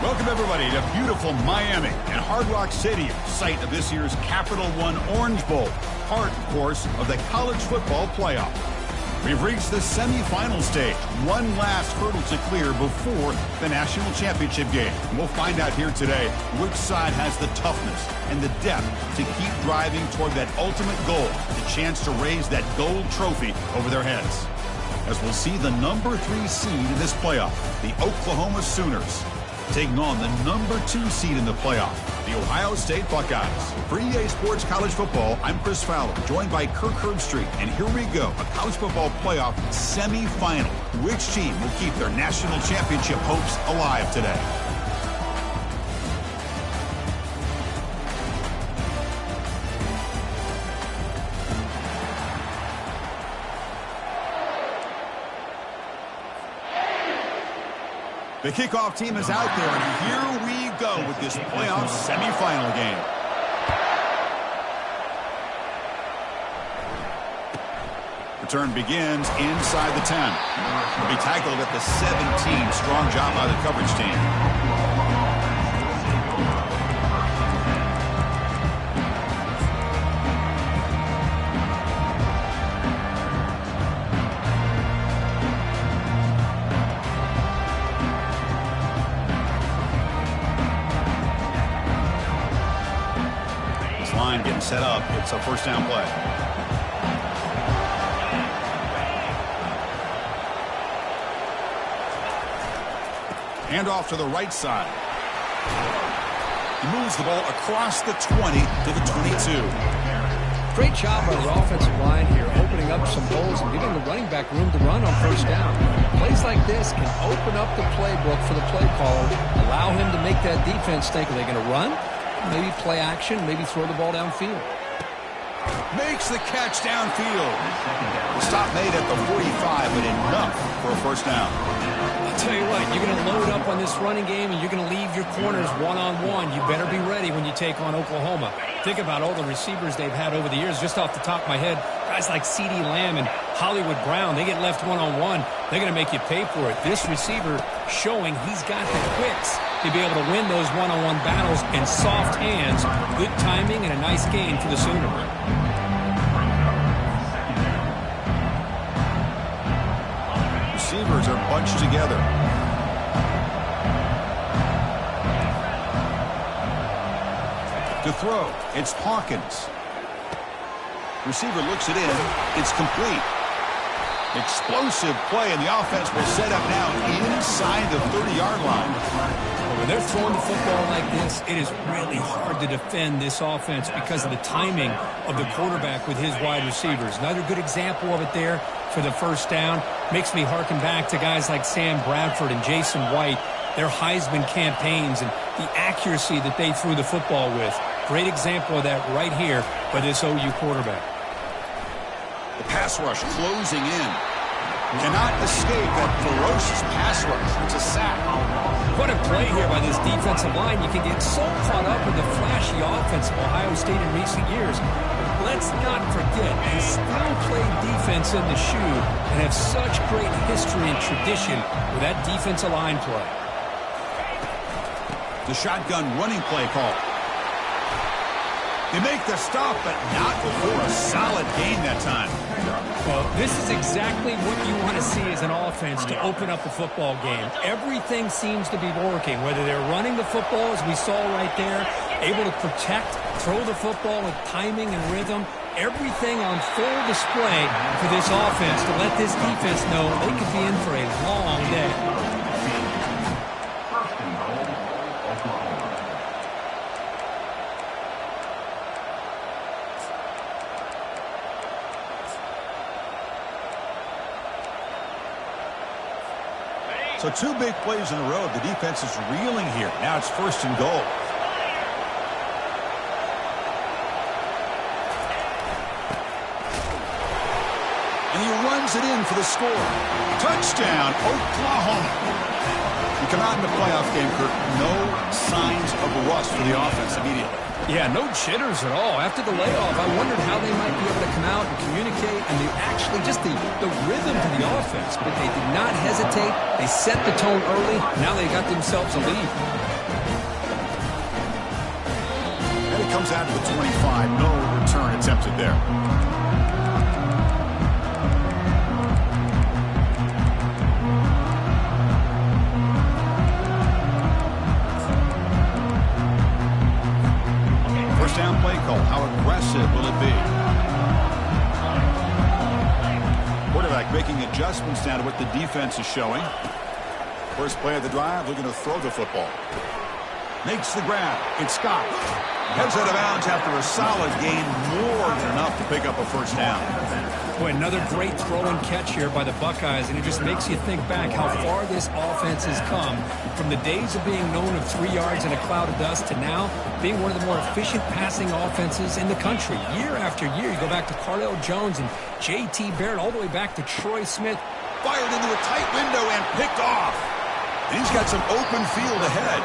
Welcome, everybody, to beautiful Miami and Hard Rock Stadium, site of this year's Capital One Orange Bowl, part, of course, of the college football playoff. We've reached the semifinal stage, one last hurdle to clear before the national championship game. And we'll find out here today which side has the toughness and the depth to keep driving toward that ultimate goal, the chance to raise that gold trophy over their heads. As we'll see the number 3 seed in this playoff, the Oklahoma Sooners, taking on the number 2 seed in the playoff, the Ohio State Buckeyes. For EA Sports College Football, I'm Chris Fowler, joined by Kirk Herbstreit. And here we go, a college football playoff semifinal. Which team will keep their national championship hopes alive today? The kickoff team is out there, and here we go with this playoff semifinal game. Return begins inside the 10. Will be tackled at the 17. Strong job by the coverage team. Line getting set up. It's a first down play. Hand off to the right side. He moves the ball across the 20 to the 22. Great job by the offensive line here, opening up some holes and giving the running back room to run on first down. Plays like this can open up the playbook for the play caller, allow him to make that defense think, are they going to run? Maybe play action, maybe throw the ball downfield. Makes the catch downfield. The stop made at the 45, but enough for a first down. I'll tell you what, you're going to load up on this running game, and you're going to leave your corners one-on-one. You better be ready when you take on Oklahoma. Think about all the receivers they've had over the years. Just off the top of my head, guys like CeeDee Lamb and Hollywood Brown, they get left one-on-one. They're going to make you pay for it. This receiver showing he's got the quicks to be able to win those one-on-one battles and soft hands. Good timing and a nice gain for the Sooners. Receivers are bunched together. To throw, it's Hawkins. Receiver looks it in. It's complete. Explosive play, and the offense will set up now inside the 30-yard line. When they're throwing the football like this, it is really hard to defend this offense because of the timing of the quarterback with his wide receivers. Another good example of it there for the first down. Makes me harken back to guys like Sam Bradford and Jason White, their Heisman campaigns and the accuracy that they threw the football with. Great example of that right here by this OU quarterback. The pass rush closing in. Cannot escape that ferocious pass rush. It's a sack. What a play here by this defensive line. You can get so caught up in the flashy offense of Ohio State in recent years. Let's not forget, they still play defense in the shoe and have such great history and tradition with that defensive line play. The shotgun running play call. They make the stop, but not before a solid gain that time. Well, this is exactly what you want to see as an offense to open up a football game. Everything seems to be working, whether they're running the football, as we saw right there, able to protect, throw the football with timing and rhythm. Everything on full display for this offense to let this defense know they could be in for a long day. So 2 big plays in a row. The defense is reeling here. Now it's first and goal. And he runs it in for the score. Touchdown, Oklahoma. You come out in the playoff game, Kirk, no signs of rust for the offense immediately. Yeah, no jitters at all. After the layoff, I wondered how they might be able to come out and communicate, and actually just the rhythm to the offense. But they did not hesitate. They set the tone early. Now they got themselves a lead. comes out to the 25. No return attempted there. First down play call. How aggressive will it be? Quarterback making adjustments now to what the defense is showing. First play of the drive, looking to throw the football. Makes the grab. It's Scott. Heads out of bounds after a solid gain, more than enough to pick up a first down. Boy, another great throw and catch here by the Buckeyes, and it just makes you think back how far this offense has come from the days of being known of 3 yards in a cloud of dust to now being one of the more efficient passing offenses in the country. Year after year, you go back to Cardale Jones and J.T. Barrett, all the way back to Troy Smith. Fired into a tight window and picked off. And he's got some open field ahead.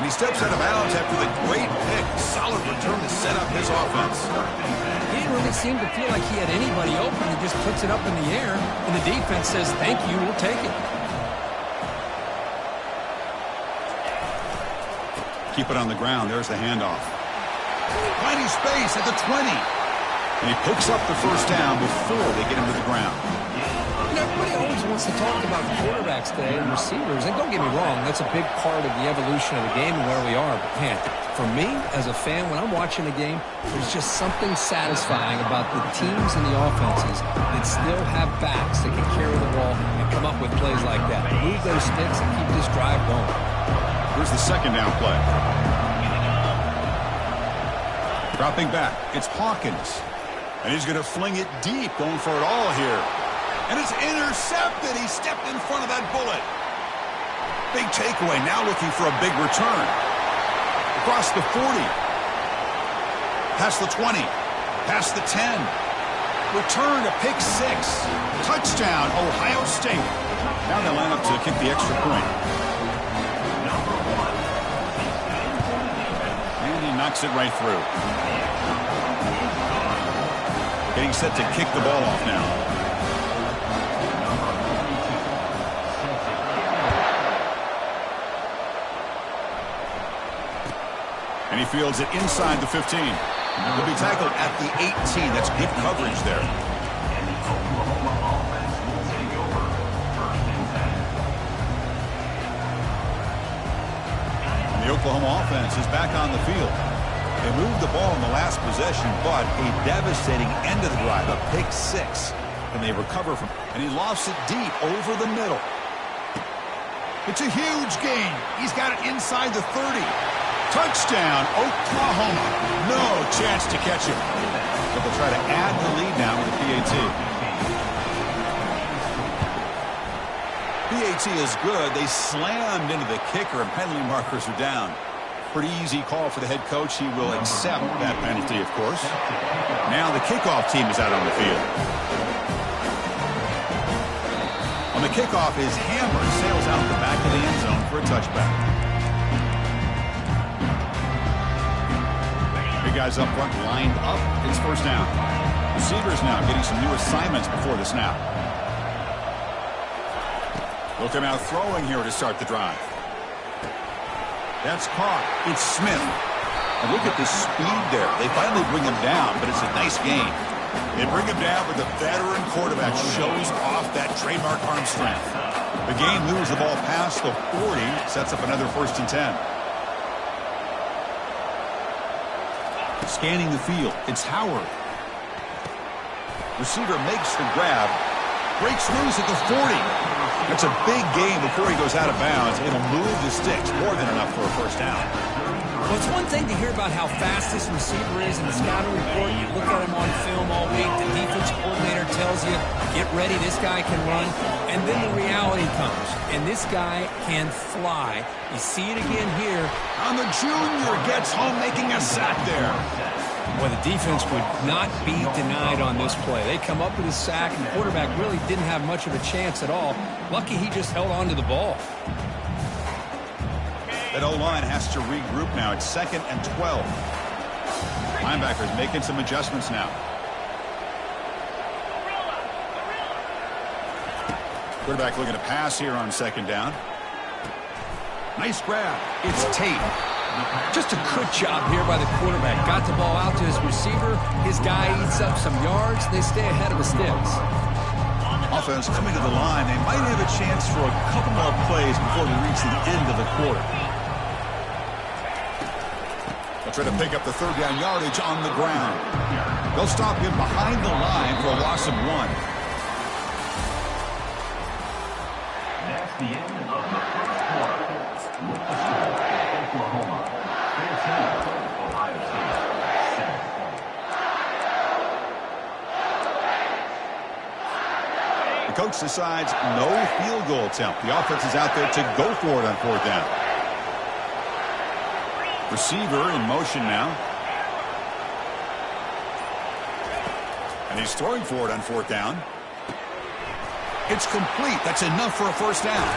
And he steps out of bounds after the great pick. Solid return to set up his offense. He didn't really seem to feel like he had anybody open. He just puts it up in the air, and the defense says, thank you, we'll take it. Keep it on the ground. There's the handoff. Plenty space at the 20. And he picks up the first down before they get him to the ground. Everybody always wants to talk about quarterbacks today and receivers, and don't get me wrong, that's a big part of the evolution of the game and where we are. But man, for me as a fan, when I'm watching a game, there's just something satisfying about the teams and the offenses that still have backs that can carry the ball and come up with plays like that. Move those sticks and keep this drive going. Here's the second down play. Dropping back, it's Hawkins. And he's going to fling it deep, going for it all here. And it's intercepted. He stepped in front of that bullet. Big takeaway. Now looking for a big return. Across the 40. Past the 20. Past the 10. Return to pick 6. Touchdown, Ohio State. Now they line up to kick the extra point. And he knocks it right through. Getting set to kick the ball off now. And he fields it inside the 15. He'll be tackled at the 18. That's good coverage there. And the Oklahoma offense is back on the field. They moved the ball in the last possession, but a devastating end of the drive, a pick 6. And they recover from, and he lost it deep over the middle. It's a huge gain. He's got it inside the 30. Touchdown, Oklahoma. No chance to catch him. But they'll try to add the lead now with the PAT. PAT is good. They slammed into the kicker, and penalty markers are down. Pretty easy call for the head coach. He will accept that penalty, of course. Now the kickoff team is out on the field. On the kickoff, his hammer sails out the back of the end zone for a touchback. Big guys up front lined up. It's first down. Receivers now getting some new assignments before the snap. They'll come out throwing here to start the drive. That's caught. It's Smith. And look at the speed there. They finally bring him down, but it's a nice game. They bring him down, but the veteran quarterback shows off that trademark arm strength. The game moves the ball past the 40, sets up another 1st and 10. Scanning the field, it's Howard. Receiver makes the grab, breaks loose at the 40. That's a big gain before he goes out of bounds. It'll move the sticks, more than enough for a first down. Well, it's one thing to hear about how fast this receiver is in the scouting report. You look at him on film all week. The defense coordinator tells you, get ready, this guy can run. And then the reality comes, and this guy can fly. You see it again here. On the junior, gets home making a sack there. Well, the defense would not be denied on this play. They come up with a sack, and the quarterback really didn't have much of a chance at all. Lucky he just held on to the ball. That O-line has to regroup now. It's 2nd and 12. Linebackers making some adjustments now. Quarterback looking to pass here on 2nd down. Nice grab. It's Tate. Just a good job here by the quarterback. Got the ball out to his receiver. His guy eats up some yards. They stay ahead of the sticks. Offense coming to the line. They might have a chance for a couple more plays before we reach the end of the quarter. They'll try to pick up the third down yardage on the ground. They'll stop him behind the line for a loss of 1. That's the end of the first quarter. With the score, Oklahoma 13, Ohio State 7. The coach decides no field goal attempt. The offense is out there to go for it on 4th down. Receiver in motion now. And he's throwing for it on 4th down. It's complete. That's enough for a first down.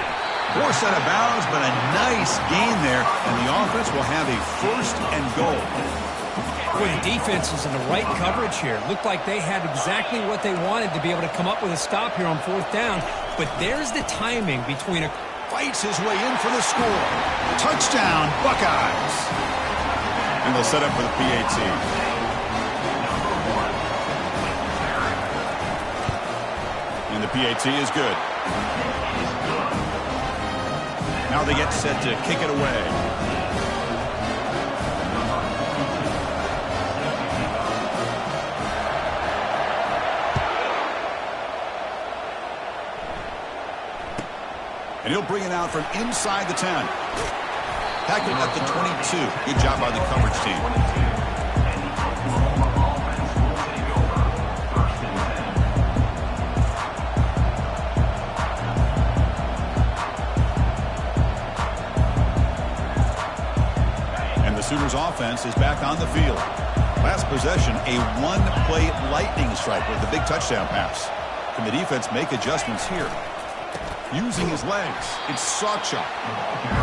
Forced out of bounds, but a nice gain there. And the offense will have a 1st and goal. Boy, the defense is in the right coverage here. Looked like they had exactly what they wanted to be able to come up with a stop here on 4th down. But there's the timing between a... Fights his way in for the score. Touchdown, Buckeyes. And they'll set up for the PAT. And the PAT is good. Now they get set to kick it away. And he'll bring it out from inside the 10. Tackled at the 22. Good job by the coverage team. And the Sooners offense is back on the field. Last possession, a one-play lightning strike with a big touchdown pass. Can the defense make adjustments here? Using his legs, it's Sawchuk.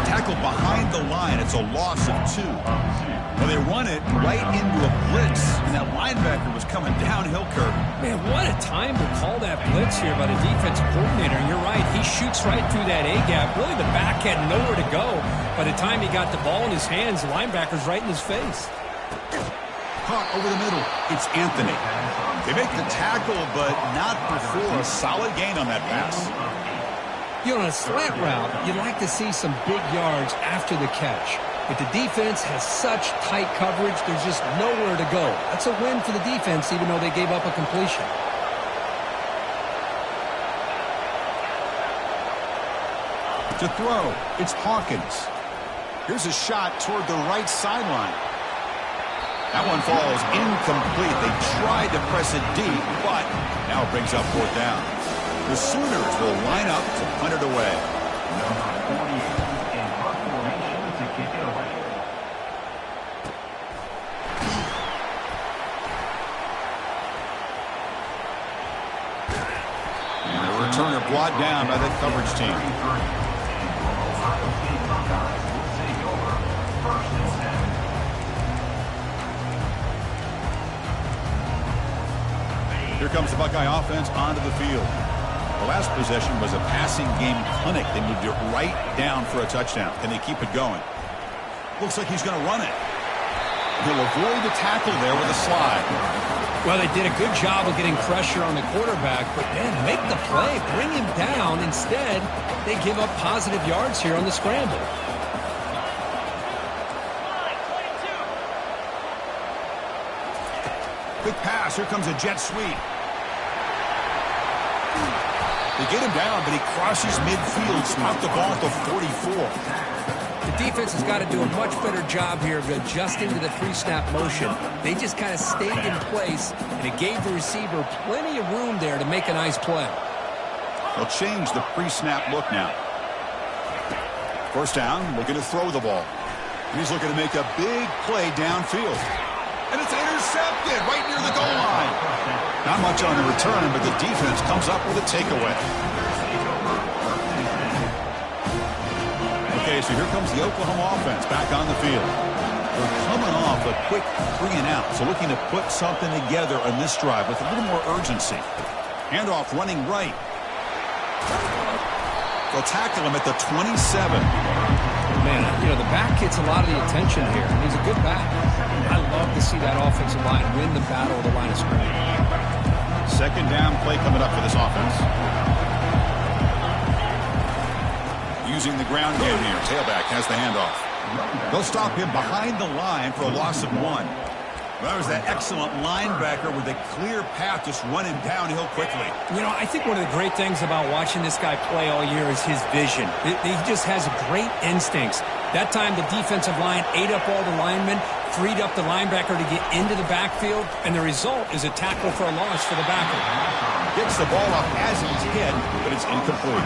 Tackled behind the line, it's a loss of 2. Well, they run it right into a blitz, and that linebacker was coming downhill, Kirk. Man, what a time to call that blitz here by the defensive coordinator. And you're right, he shoots right through that A-gap. Really, the back had nowhere to go. By the time he got the ball in his hands, the linebacker's right in his face. Caught over the middle, it's Anthony. They make the tackle, but not before a solid gain on that pass. You know, on a slant route, you'd like to see some big yards after the catch. But the defense has such tight coverage, there's just nowhere to go. That's a win for the defense, even though they gave up a completion. To throw, it's Hawkins. Here's a shot toward the right sideline. That one falls incomplete. They tried to press it deep, but now it brings up 4th down. The Sooners will line up to punt it away. Number 48 in punt formation to kick it away. And the returner brought down by the coverage team. Here comes the Buckeye offense onto the field. The last possession was a passing game clinic. They moved it right down for a touchdown. Can they keep it going? Looks like he's going to run it. He'll avoid the tackle there with a slide. Well, they did a good job of getting pressure on the quarterback, but then make the play, bring him down. Instead, they give up positive yards here on the scramble. Quick pass. Here comes a jet sweep. They get him down, but he crosses midfield, stopped the ball at the 44. The defense has got to do a much better job here of adjusting to the pre-snap motion. They just kind of stayed in place, and it gave the receiver plenty of room there to make a nice play. They'll change the pre-snap look now. First down, looking to throw the ball. He's looking to make a big play downfield. And it's intercepted right near the goal line. Not much on the return, but the defense comes up with a takeaway. Okay, so here comes the Oklahoma offense back on the field. They're coming off a quick 3 and out, so looking to put something together on this drive with a little more urgency. Handoff running right. They'll tackle him at the 27. Man, you know, the back gets a lot of the attention here. He's a good back. I love to see that offensive line win the battle of the line of scrimmage. Second down play coming up for this offense. Using the ground game here. Tailback has the handoff. They'll stop him behind the line for a loss of 1. Well, that was that excellent linebacker with a clear path just running downhill quickly. You know, I think one of the great things about watching this guy play all year is his vision. He just has great instincts. That time the defensive line ate up all the linemen, freed up the linebacker to get into the backfield, and the result is a tackle for a loss for the backer. Gets the ball up as he's hit, but it's incomplete.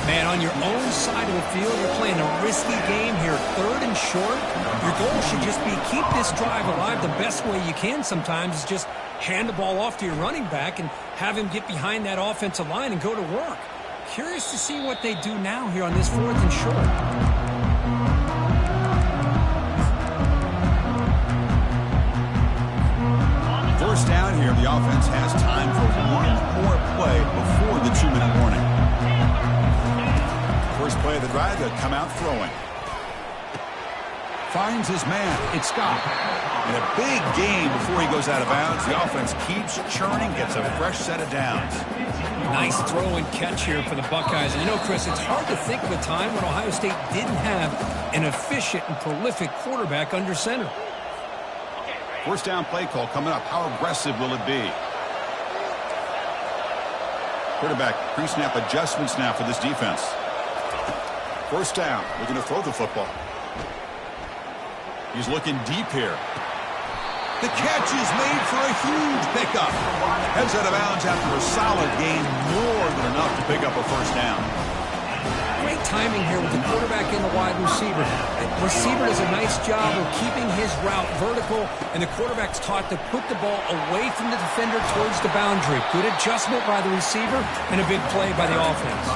Man, on your own side of the field, you're playing a risky game here, 3rd and short. Your goal should just be keep this drive alive the best way you can sometimes is just hand the ball off to your running back and have him get behind that offensive line and go to work. Curious to see what they do now here on this 4th and short. First down here, the offense has time for one more play before the 2-minute warning. First play of the drive, they'll come out throwing. Finds his man. It's Scott. And a big gain before he goes out of bounds. The offense keeps churning, gets a fresh set of downs. Nice throw and catch here for the Buckeyes. And you know, Chris, it's hard to think of a time when Ohio State didn't have an efficient and prolific quarterback under center. First down play call coming up. How aggressive will it be? Quarterback pre-snap adjustments now for this defense. First down. Looking to throw the football. He's looking deep here. The catch is made for a huge pickup. Heads out of bounds after a solid gain, more than enough to pick up a first down. Great timing here with the quarterback and the wide receiver. The receiver does a nice job of keeping his route vertical, and the quarterback's taught to put the ball away from the defender towards the boundary. Good adjustment by the receiver and a big play by the offense.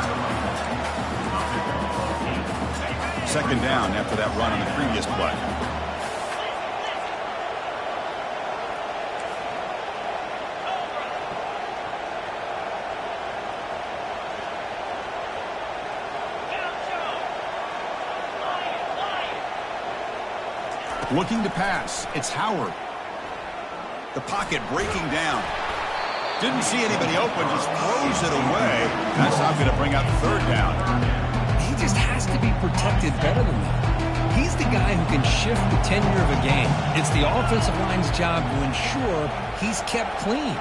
Second down after that run on the previous play. Looking to pass. It's Howard. The pocket breaking down. Didn't see anybody open, just throws it away. That's not going to bring out third down. He just has to be protected better than that. He's the guy who can shift the tenure of a game. It's the offensive line's job to ensure he's kept clean.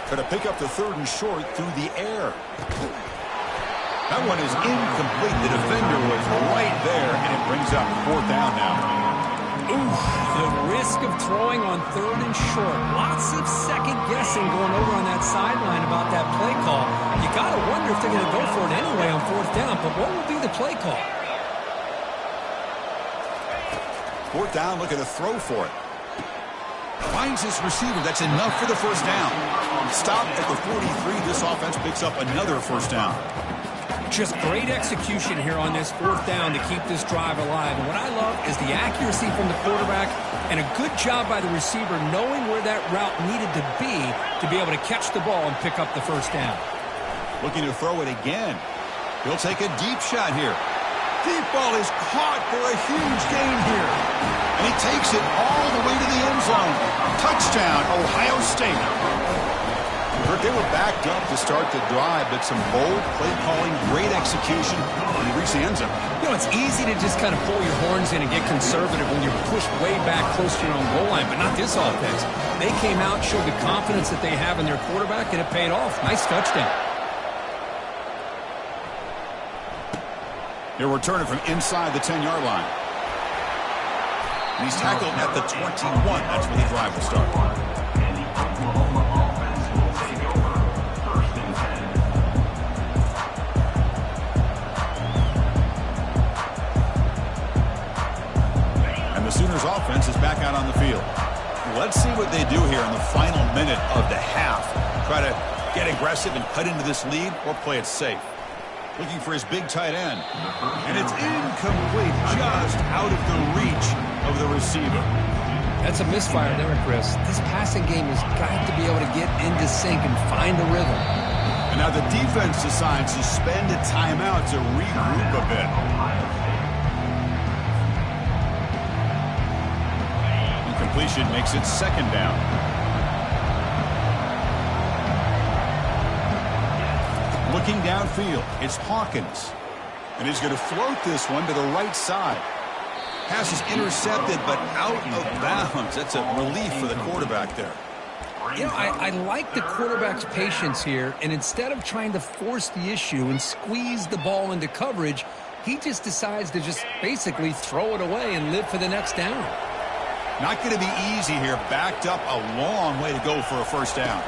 Going to pick up the 3rd and short through the air. That one is incomplete. The defender was right there, and it brings up 4th down now. Oof, the risk of throwing on 3rd and short. Lots of second guessing going over on that sideline about that play call. You got to wonder if they're going to go for it anyway on 4th down, but what will be the play call? 4th down, looking to throw for it. Finds his receiver. That's enough for the first down. Stopped at the 43. This offense picks up another first down. Just great execution here on this 4th down to keep this drive alive. And what I love is the accuracy from the quarterback and a good job by the receiver knowing where that route needed to be able to catch the ball and pick up the first down. Looking to throw it again. He'll take a deep shot here. Deep ball is caught for a huge gain here. And he takes it all the way to the end zone. Touchdown, Ohio State. They were backed up to start the drive, but some bold play calling, great execution, and he reached the end zone. You know, it's easy to just kind of pull your horns in and get conservative when you're pushed way back close to your own goal line, but not this offense. They came out, showed the confidence that they have in their quarterback, and it paid off. Nice touchdown. They're returning from inside the 10-yard line. And he's tackled at the 21. That's where the drive will start. And the Oklahoma offense will take over 1st and 10. And the Sooners offense is back out on the field. Let's see what they do here in the final minute of the half. Try to get aggressive and cut into this lead or play it safe. Looking for his big tight end. And it's incomplete, just out of the reach of the receiver. That's a misfire there, Chris. This passing game has got to be able to get into sync and find a rhythm. And now the defense decides to spend a timeout to regroup a bit. Incompletion makes it second down. Looking downfield, it's Hawkins. And he's going to float this one to the right side. Pass is intercepted, but out of bounds. That's a relief for the quarterback there. You know, I like the quarterback's patience here, and instead of trying to force the issue and squeeze the ball into coverage, he just decides to just basically throw it away and live for the next down. Not going to be easy here. Backed up a long way to go for a first down.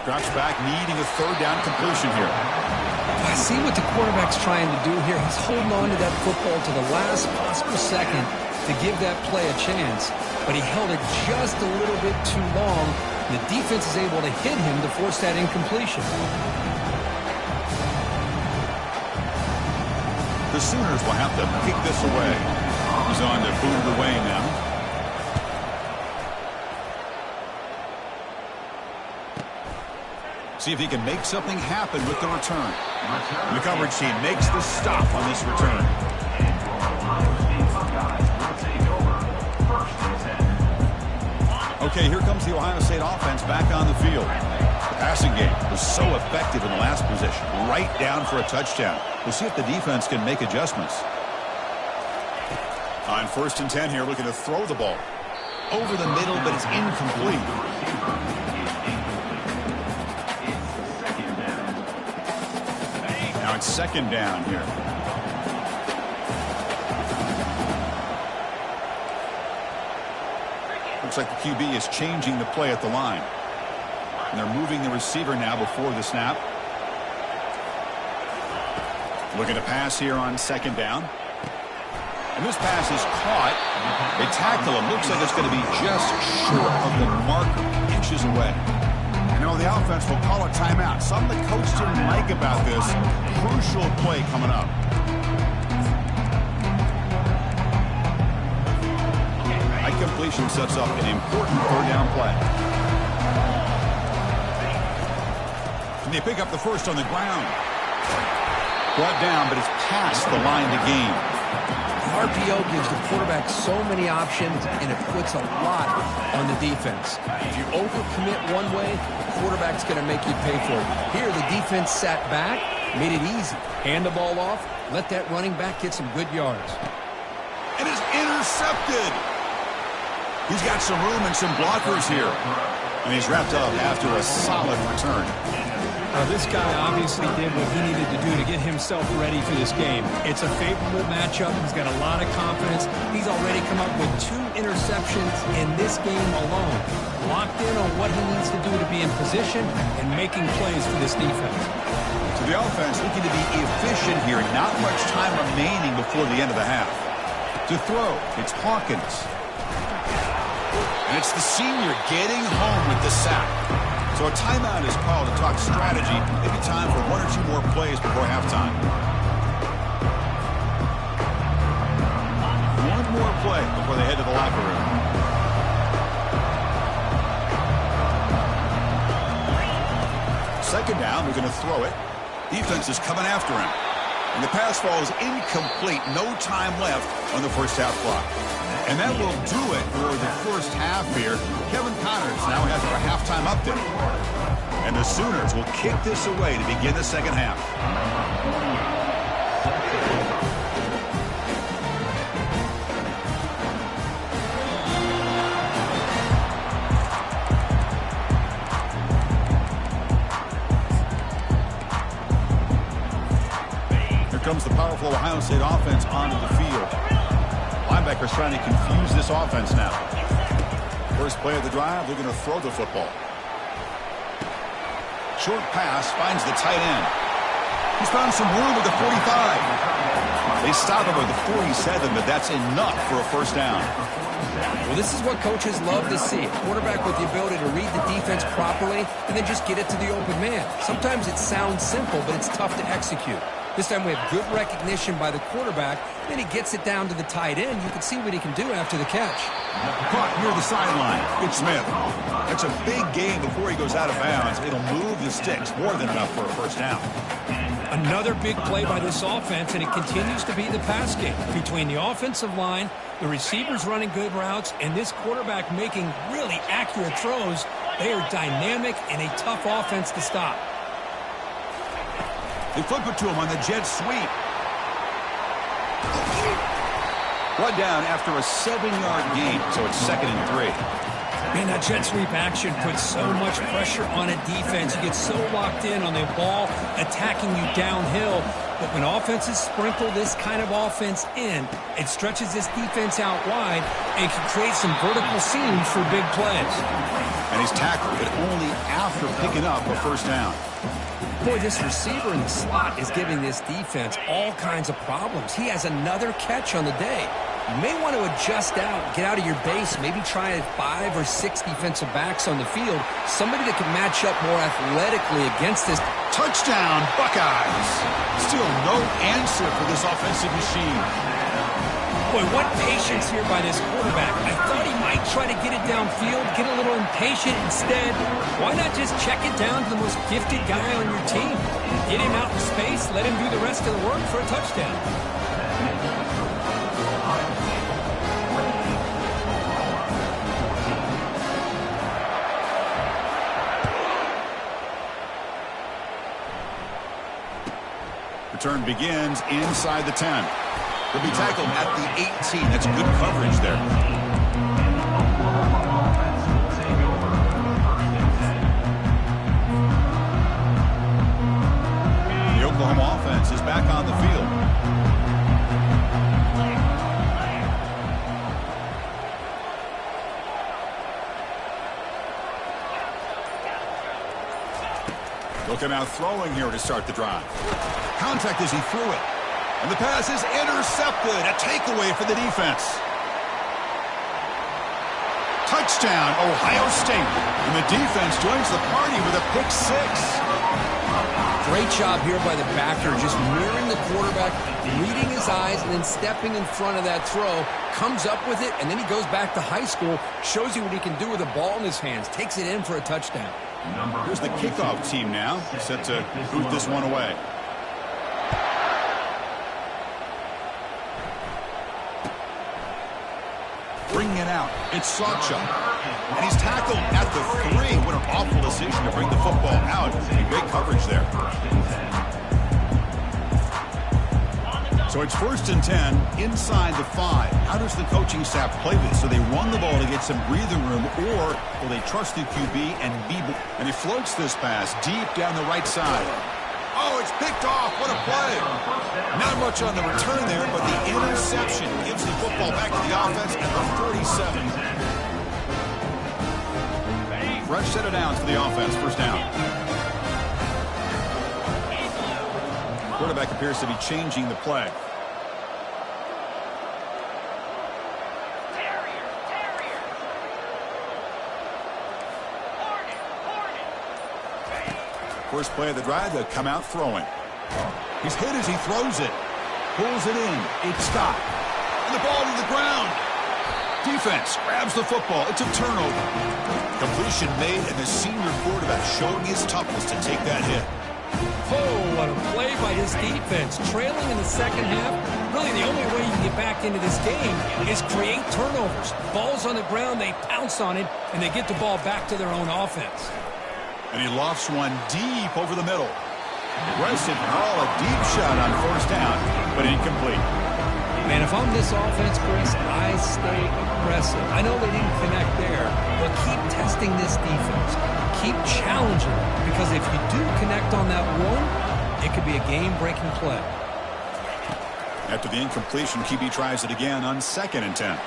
Drops back, needing a third down completion here. I see what the quarterback's trying to do here. He's holding on to that football to the last possible second to give that play a chance. But he held it just a little bit too long. The defense is able to hit him to force that incompletion. The Sooners will have to kick this away. He's on to boot it away now. See if he can make something happen with the return. And the coverage team makes the stop on this return. Okay, here comes the Ohio State offense back on the field. The passing game was so effective in the last possession. Right down for a touchdown. We'll see if the defense can make adjustments. On 1st and 10 here, looking to throw the ball. Over the middle, but it's incomplete. Now it's second down here. Looks like the QB is changing the play at the line. And they're moving the receiver now before the snap. Looking to pass here on second down. And this pass is caught. They tackle him. Looks like it's going to be just short of the marker, inches away. You know, the offense will call a timeout. Something the coach didn't like about this. Crucial play coming up. High completion sets up an important third down play. And they pick up the first on the ground. Brought down, but it's past the line to gain. RPO gives the quarterback so many options, and it puts a lot on the defense. If you overcommit one way, the quarterback's going to make you pay for it. Here, the defense sat back, made it easy. Hand the ball off, let that running back get some good yards. And it's intercepted. He's got some room and some blockers here. And he's wrapped up after a solid return. This guy obviously did what he needed to do to get himself ready for this game. It's a favorable matchup. He's got a lot of confidence. He's already come up with 2 interceptions in this game alone. Locked in on what he needs to do to be in position and making plays for this defense. So the offense looking to be efficient here. Not much time remaining before the end of the half. To throw, it's Hawkins. And it's the senior getting home with the sack. So a timeout is called to talk strategy. Maybe time for 1 or 2 more plays before halftime. One more play before they head to the locker room. Second down, we're going to throw it. Defense is coming after him. And the pass falls incomplete. No time left on the first half clock. And that will do it for the first half here. Kevin Connors now has our halftime update. And the Sooners will kick this away to begin the second half. Here comes the powerful Ohio State offense onto the field. Linebackers trying to confuse this offense now. First play of the drive, they're going to throw the football. Short pass finds the tight end. He's found some room at the 45. They stop him at the 47, but that's enough for a first down. Well, this is what coaches love to see. A quarterback with the ability to read the defense properly and then just get it to the open man. Sometimes it sounds simple, but it's tough to execute. This time we have good recognition by the quarterback. Then he gets it down to the tight end. You can see what he can do after the catch. Caught near the sideline. Good Smith. That's a big gain before he goes out of bounds. It'll move the sticks. More than enough for a first down. Another big play by this offense, and it continues to be the pass game. Between the offensive line, the receivers running good routes, and this quarterback making really accurate throws, they are dynamic and a tough offense to stop. They flip it to him on the jet sweep. Run down after a 7-yard gain, so it's 2nd and 3. Man, that jet sweep action puts so much pressure on a defense. You get so locked in on the ball attacking you downhill. But when offenses sprinkle this kind of offense in, it stretches this defense out wide and can create some vertical seams for big plays. And he's tackled, but only after picking up a first down. Boy, this receiver in the slot is giving this defense all kinds of problems. He has another catch on the day. You may want to adjust out, get out of your base, maybe try 5 or 6 defensive backs on the field, somebody that can match up more athletically against this. Touchdown, Buckeyes. Still no answer for this offensive machine. Boy, what patience here by this quarterback. I thought he might try to get it downfield, get a little impatient. Instead, why not just check it down to the most gifted guy on your team? Get him out in space, let him do the rest of the work for a touchdown. Return begins inside the 10. He'll be tackled at the 18. That's good coverage there. The Oklahoma offense is back on the field. Looking out throwing here to start the drive. Contact as he threw it. And the pass is intercepted. A takeaway for the defense. Touchdown, Ohio State. And the defense joins the party with a pick 6. Great job here by the backer, just mirroring the quarterback, reading his eyes, and then stepping in front of that throw. Comes up with it, and then he goes back to high school, shows you what he can do with a ball in his hands, takes it in for a touchdown. Here's the kickoff team now, set to boot this one away. Bringing it out, it's Sawchuk. And he's tackled at the 3. What an awful decision to bring the football out. Great coverage there. So it's 1st and 10 inside the 5. How does the coaching staff play this? So they run the ball to get some breathing room, or will they trust the QB and be... And he floats this pass deep down the right side. Oh, it's picked off. What a play. Not much on the return there, but the interception gives the football back to the offense at the 47. Fresh set of downs for the offense. First down. Quarterback appears to be changing the play. First play of the drive, they'll come out throwing. He's hit as he throws it. Pulls it in. It's stopped. And the ball to the ground. Defense grabs the football. It's a turnover. Completion made, and the senior quarterback showing his toughness to take that hit. Oh, what a play by this defense. Trailing in the second half, really the only way you can get back into this game is create turnovers. Ball's on the ground, they pounce on it, and they get the ball back to their own offense. And he lofts one deep over the middle. Aggressive call, a deep shot on first down, but incomplete. Man, if I'm this offense, Chris, I stay aggressive. I know they didn't connect there, but keep testing this defense. Keep challenging them, because if you do connect on that one, it could be a game-breaking play. After the incompletion, QB tries it again on 2nd and 10.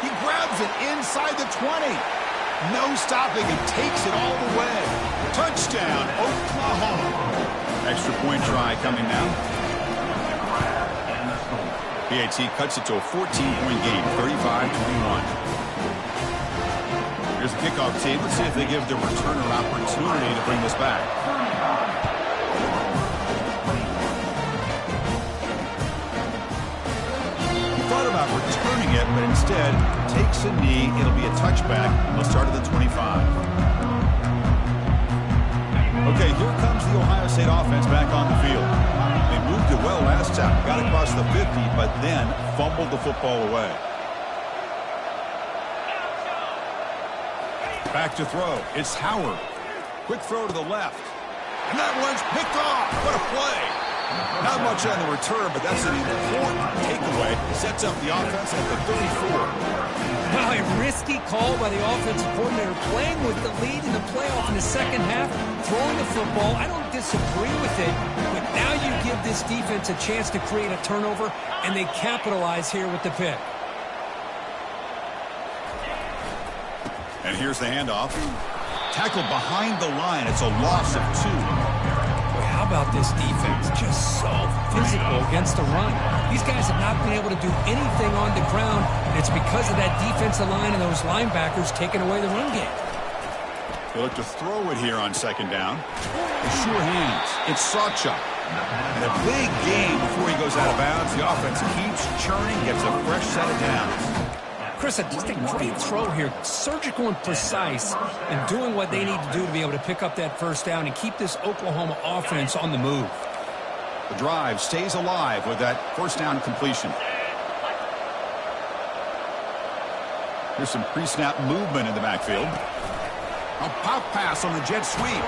He grabs it inside the 20. No stopping and takes it all the way. Touchdown, Oklahoma. Extra point try coming now. PAT cuts it to a 14-point game, 35-21. Here's the kickoff team. Let's see if they give the returner an opportunity to bring this back. thought about returning it, but instead takes a knee. It'll be a touchback. They'll start at the 25. Okay, here comes the Ohio State offense back on the field. They moved it well last time. Got across the 50, but then fumbled the football away. Back to throw. It's Howard. Quick throw to the left. And that one's picked off. What a play. Not much on the return, but that's an important takeaway. Sets up the offense at the 34. Well, a risky call by the offensive coordinator, playing with the lead in the playoff in the second half, throwing the football. I don't disagree with it, but now you give this defense a chance to create a turnover, and they capitalize here with the pick. And here's the handoff. Tackled behind the line. It's a loss of 2. Boy, how about this defense? Just so physical against the run. These guys have not been able to do anything on the ground, and it's because of that defensive line and those linebackers taking away the run game. They look to throw it here on second down. With sure hands. It's Sawchuk. And a big game before he goes out of bounds. The offense keeps churning, gets a fresh set of downs. Chris, just a great throw here. Surgical and precise, and doing what they need to do to be able to pick up that first down and keep this Oklahoma offense on the move. The drive stays alive with that first down completion. Here's some pre-snap movement in the backfield. A pop pass on the jet sweep.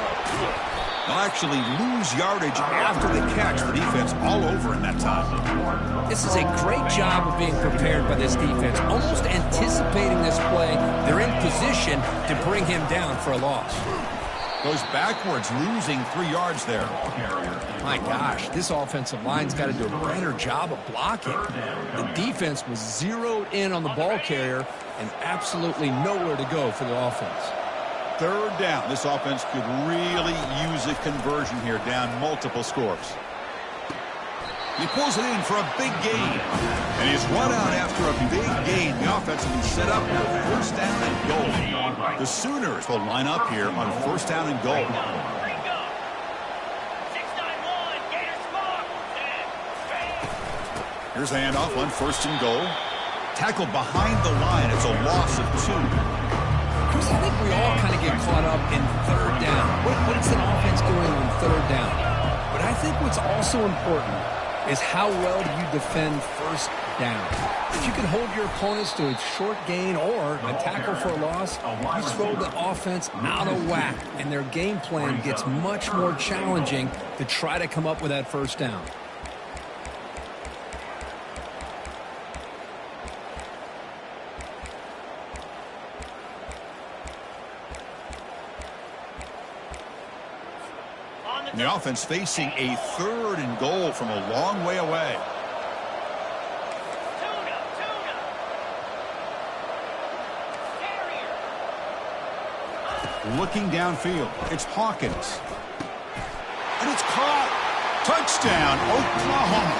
They'll actually lose yardage after the catch. The defense all over in that time. This is a great job of being prepared by this defense, almost anticipating this play. They're in position to bring him down for a loss. Goes backwards, losing 3 yards there. My gosh, this offensive line's got to do a better job of blocking. The defense was zeroed in on the ball carrier and absolutely nowhere to go for the offense. Third down. This offense could really use a conversion here, down multiple scores. He pulls it in for a big gain. And he's run out after a big gain. The offense will be set up for first down and goal. The Sooners will line up here on first down and goal. Here's the handoff on first and goal. Tackled behind the line. It's a loss of 2. Chris, I think we all kind of get caught up in third down. What is an offense doing on third down? But I think what's also important is how well do you defend first down. If you can hold your opponents to a short gain or a tackle for a loss, you throw the offense out of whack, and their game plan gets much more challenging to try to come up with that first down. And the offense facing a third and goal from a long way away. Looking downfield, it's Hawkins. And it's caught. Touchdown, Oklahoma.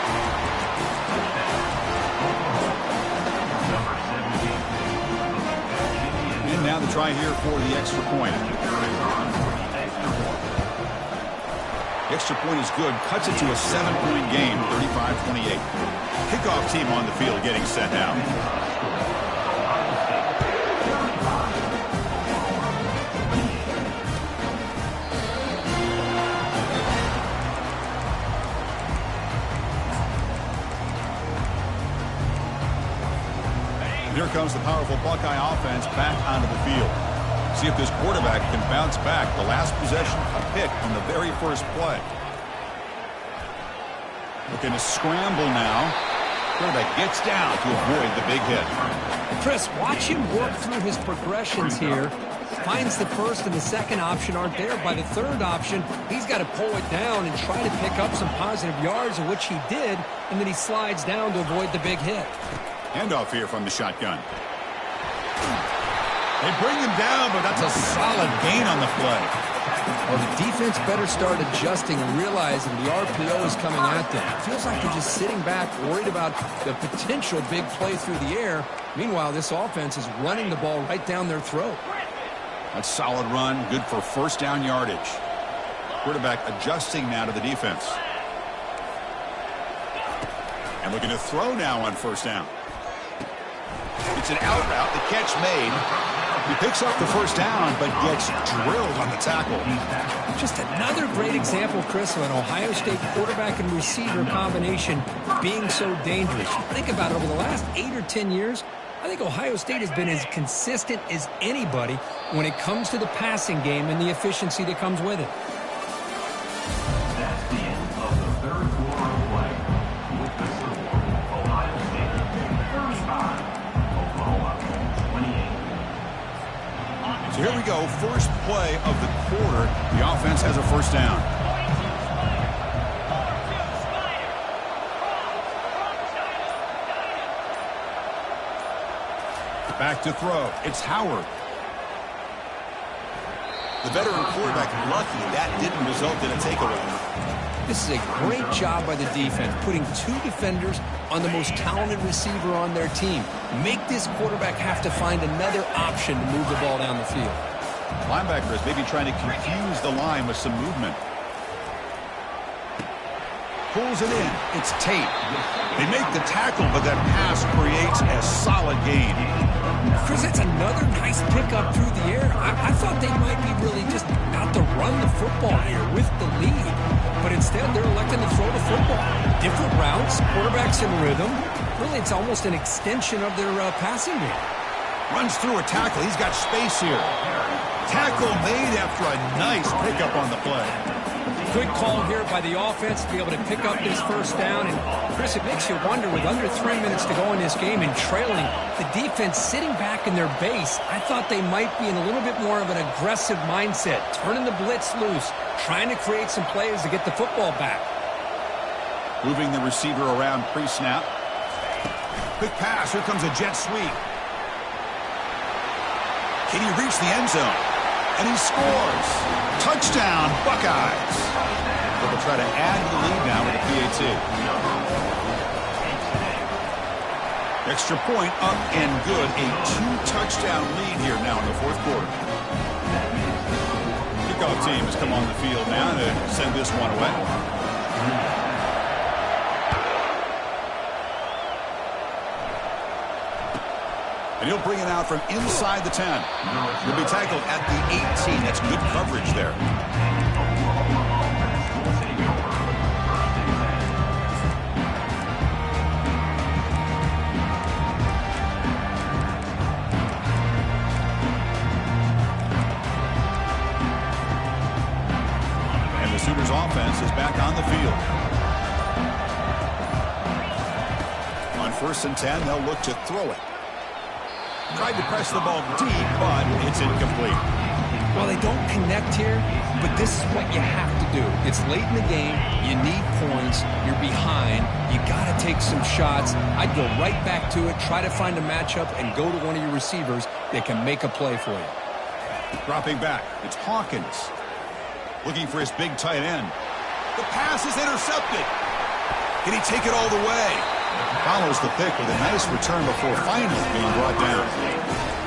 And now the try here for the extra point. Extra point is good. Cuts it to a 7-point game, 35-28. Kickoff team on the field getting set now. Here comes the powerful Buckeye offense back onto the field. See if this quarterback can bounce back. The last possession, a pick on the very first play. Looking to scramble now. Quarterback gets down to avoid the big hit. Chris, watch him work through his progressions here. Finds the first and the second option aren't there. By the third option, he's got to pull it down and try to pick up some positive yards, of which he did, and then he slides down to avoid the big hit. Handoff here from the shotgun. They bring him down, but that's a solid gain on the play. Well, the defense better start adjusting and realizing the RPO is coming at them. It feels like they're just sitting back, worried about the potential big play through the air. Meanwhile, this offense is running the ball right down their throat. That's solid run, good for first down yardage. Quarterback adjusting now to the defense. And looking to throw now on first down. It's an out route. The catch made. He picks up the first down, but gets drilled on the tackle. Just another great example, Chris, of an Ohio State quarterback and receiver combination being so dangerous. Think about it. Over the last 8 or 10 years, I think Ohio State has been as consistent as anybody when it comes to the passing game and the efficiency that comes with it. That's the end of the third quarter of play. With the score, Ohio State 35, Oklahoma 28. So here we go, first play of the quarter. The offense has a first down. Back to throw. It's Howard. The veteran quarterback lucky that didn't result in a takeaway. This is a great job by the defense, putting 2 defenders on the most talented receiver on their team. Make this quarterback have to find another option to move the ball down the field. Linebacker is maybe trying to confuse the line with some movement. Pulls it in. It's Tate. They make the tackle, but that pass creates a solid gain. Chris, that's another nice pickup through the air. I thought they might be really just out to run the football here with the lead. But instead, they're electing to throw the football. Different routes, quarterbacks in rhythm. Really, it's almost an extension of their passing game. Runs through a tackle. He's got space here. Tackle made after a nice pickup on the play. Good call here by the offense to be able to pick up this first down. And, Chris, it makes you wonder, with under 3 minutes to go in this game and trailing, the defense sitting back in their base, I thought they might be in a little bit more of an aggressive mindset, turning the blitz loose, trying to create some plays to get the football back. Moving the receiver around pre-snap. Quick pass. Here comes a jet sweep. Can he reach the end zone? And he scores. Touchdown, Buckeyes. So they'll try to add to the lead now with a PAT. Extra point up and good. A 2-touchdown lead here now in the fourth quarter. Kickoff team has come on the field now to send this one away. And he'll bring it out from inside the 10. He'll be tackled at the 18. That's good coverage there. And the Sooners offense is back on the field. On 1st and 10, they'll look to throw it. Tried to press the ball deep, but it's incomplete. Well, they don't connect here, but this is what you have to do. It's late in the game. You need points. You're behind. You got to take some shots. I'd go right back to it, try to find a matchup, and go to one of your receivers that can make a play for you. Dropping back, it's Hawkins. Looking for his big tight end. The pass is intercepted. Can he take it all the way? Follows the pick with a nice return before finally being brought down.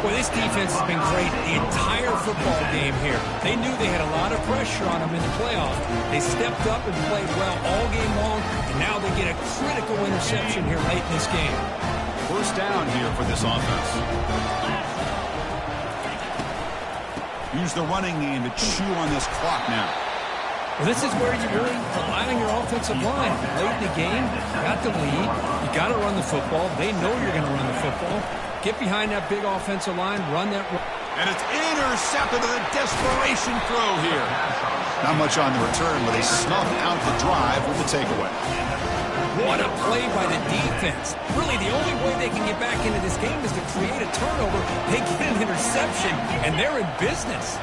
Well, this defense has been great the entire football game here. They knew they had a lot of pressure on them in the playoffs. They stepped up and played well all game long, and now they get a critical interception here late in this game. First down here for this offense. Use the running game to chew on this clock now. Well, this is where you really rely on your offensive line. Late in the game, you got the lead. You got to run the football. They know you're going to run the football. Get behind that big offensive line, run that. And it's intercepted with a desperation throw here. Not much on the return, but they snuff out the drive with the takeaway. What a play by the defense. Really, the only way they can get back into this game is to create a turnover. They get an interception, and they're in business.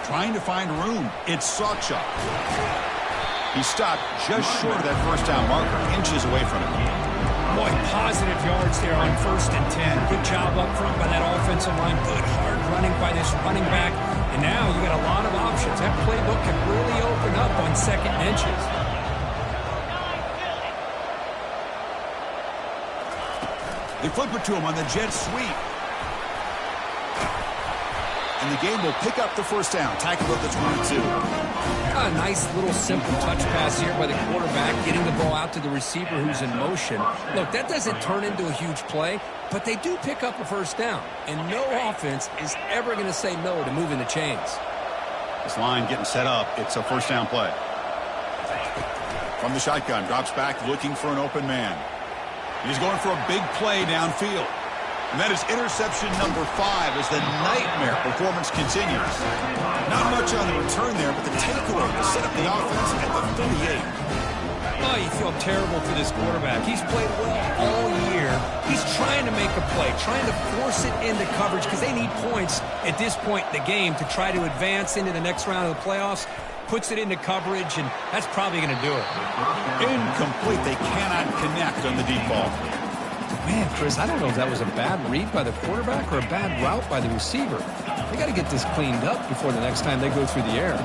Trying to find room. It's Sawchuk. He stopped just short of that first down marker, inches away from it. Boy, positive yards there on 1st and 10. Good job up front by that offensive line. Good hard running by this running back. And now you got a lot of options. That playbook can really open up on 2nd and inches. They flip it to him on the jet sweep. And the game will pick up the first down. Tackled at the 22. A nice little simple touch pass here by the quarterback, getting the ball out to the receiver who's in motion. Look, that doesn't turn into a huge play, but they do pick up a first down, and no offense is ever going to say no to moving the chains. This line getting set up. It's a first down play. From the shotgun, drops back looking for an open man. He's going for a big play downfield. And that is interception number 5 as the nightmare performance continues. Not much on the return there, but the takeaway to set up the offense at the 38. Oh, you feel terrible for this quarterback. He's played well all year. He's trying to make a play, trying to force it into coverage because they need points at this point in the game to try to advance into the next round of the playoffs. Puts it into coverage, and that's probably going to do it. Incomplete. They cannot connect on the deep ball. Man, Chris, I don't know if that was a bad read by the quarterback or a bad route by the receiver. They got to get this cleaned up before the next time they go through the air.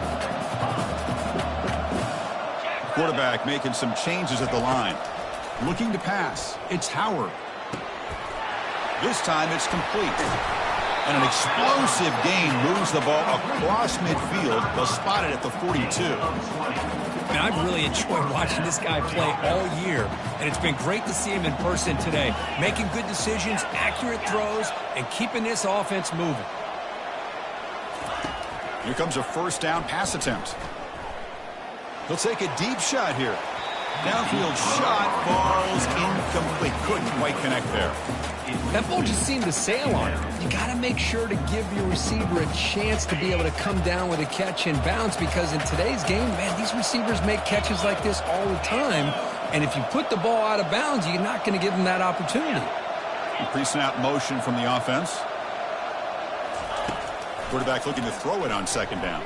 Quarterback making some changes at the line. Looking to pass. It's Howard. This time it's complete. And an explosive gain moves the ball across midfield. They'll spot it at the 42. And I've really enjoyed watching this guy play all year, and it's been great to see him in person today, making good decisions, accurate throws, and keeping this offense moving. Here comes a first down pass attempt. He'll take a deep shot here. Downfield shot falls incomplete. Couldn't quite connect there. That ball just seemed to sail on him. You got to make sure to give your receiver a chance to be able to come down with a catch and bounce, because in today's game, man, these receivers make catches like this all the time. And if you put the ball out of bounds, you're not going to give them that opportunity. Pre-snap motion from the offense. Quarterback looking to throw it on second down.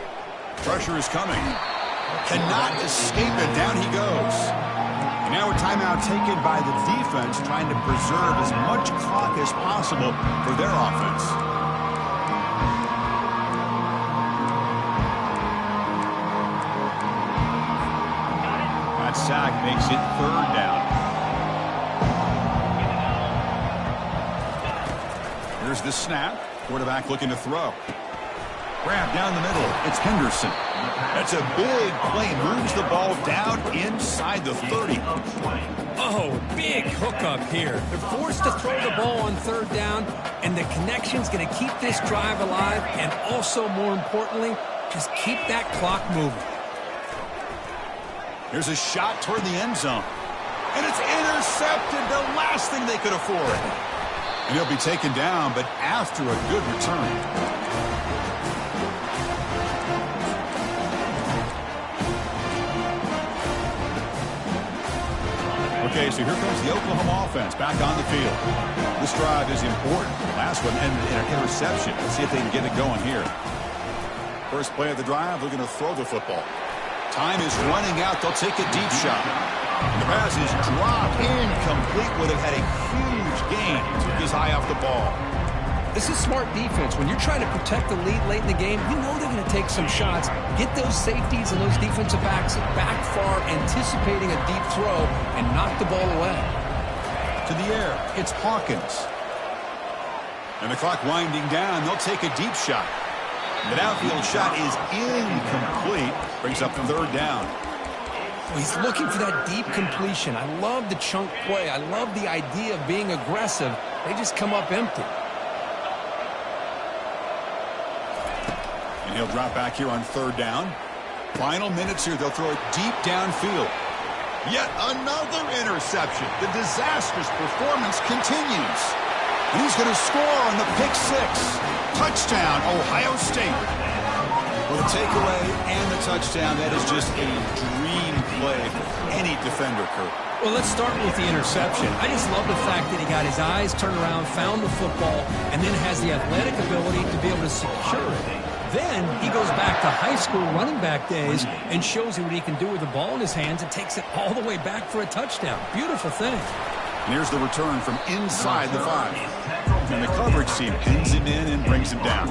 Pressure is coming. Cannot escape it. Down he goes. And now a timeout taken by the defense, trying to preserve as much clock as possible for their offense. That sack makes it third down. Here's the snap. Quarterback looking to throw. Grab down the middle. It's Henderson. That's a big play. Moves the ball down inside the 30. Oh, big hookup here. They're forced to throw the ball on third down, and the connection's going to keep this drive alive, and also, more importantly, just keep that clock moving. Here's a shot toward the end zone. And it's intercepted. The last thing they could afford. And he'll be taken down, but after a good return. Okay, so here comes the Oklahoma offense back on the field. This drive is important. Last one ended in an interception. Let's see if they can get it going here. First play of the drive, they're going to throw the football. Time is running out. They'll take a deep shot. And the pass is dropped incomplete. Would have had a huge gain. Took his eye off the ball. This is smart defense. When you're trying to protect the lead late in the game, you know they're going to take some shots, get those safeties and those defensive backs back far, anticipating a deep throw, and knock the ball away. To the air, it's Hawkins. And the clock winding down, they'll take a deep shot. The downfield shot is incomplete. Brings up the third down. He's looking for that deep completion. I love the chunk play. I love the idea of being aggressive. They just come up empty. And he'll drop back here on third down. Final minutes here. They'll throw it deep downfield. Yet another interception. The disastrous performance continues. And he's going to score on the pick six. Touchdown, Ohio State. Well, the takeaway and the touchdown, that is just a dream play for any defender, Kurt. Well, let's start with the interception. I just love the fact that he got his eyes turned around, found the football, and then has the athletic ability to be able to secure it. Then he goes back to high school running back days and shows you what he can do with the ball in his hands and takes it all the way back for a touchdown. Beautiful thing. And here's the return from inside the 5. And the coverage team pins him in and brings him down.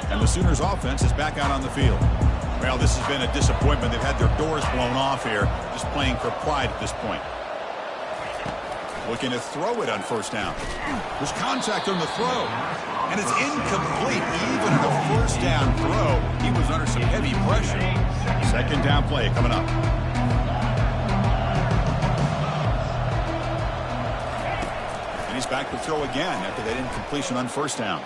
And the Sooners offense is back out on the field. Well, this has been a disappointment. They've had their doors blown off here, just playing for pride at this point. Looking to throw it on first down. There's contact on the throw. And it's incomplete. Even on the first down throw, he was under some heavy pressure. Second down play coming up. And he's back to throw again after that incompletion on first down.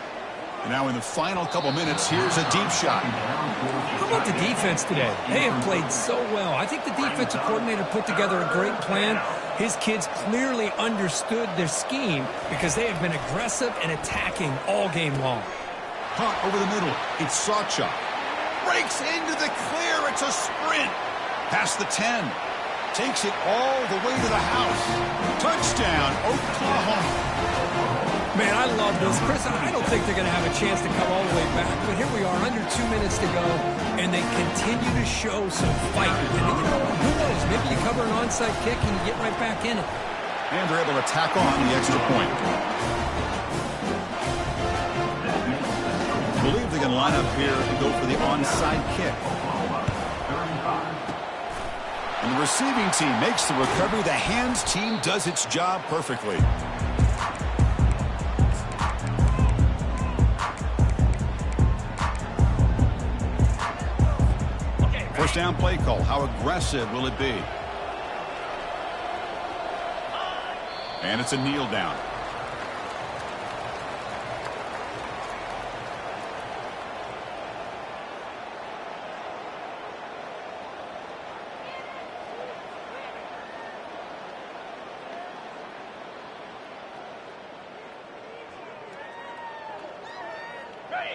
And now in the final couple minutes, here's a deep shot. How about the defense today? They have played so well. I think the defensive coordinator put together a great plan. His kids clearly understood their scheme because they have been aggressive and attacking all game long. Caught over the middle. It's Sawchuk. Breaks into the clear. It's a sprint. Past the 10. Takes it all the way to the house. Touchdown, Oklahoma. Man, I love this. Chris, I don't think they're going to have a chance to come all the way back, but here we are, under 2 minutes to go, and they continue to show some fight. And you know, who knows? Maybe you cover an onside kick and you get right back in it. And they're able to tack on the extra point. I believe they can line up here and go for the onside kick. And the receiving team makes the recovery. The hands team does its job perfectly. First down play call. How aggressive will it be? And it's a kneel down.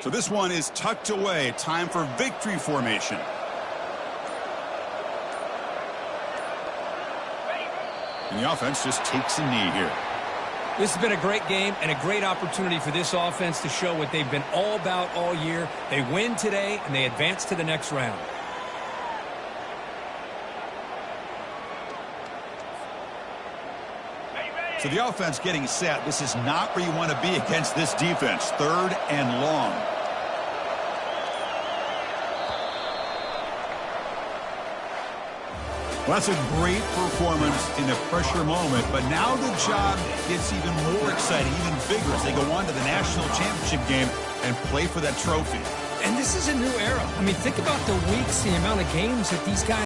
So this one is tucked away. Time for victory formation. And the offense just takes a knee here. This has been a great game and a great opportunity for this offense to show what they've been all about all year. They win today, and they advance to the next round. So the offense getting set. This is not where you want to be against this defense. Third and long. Well, that's a great performance in a pressure moment, but now the job gets even more exciting, even bigger as they go on to the national championship game and play for that trophy. And this is a new era. I mean, think about the weeks, the amount of games that these guys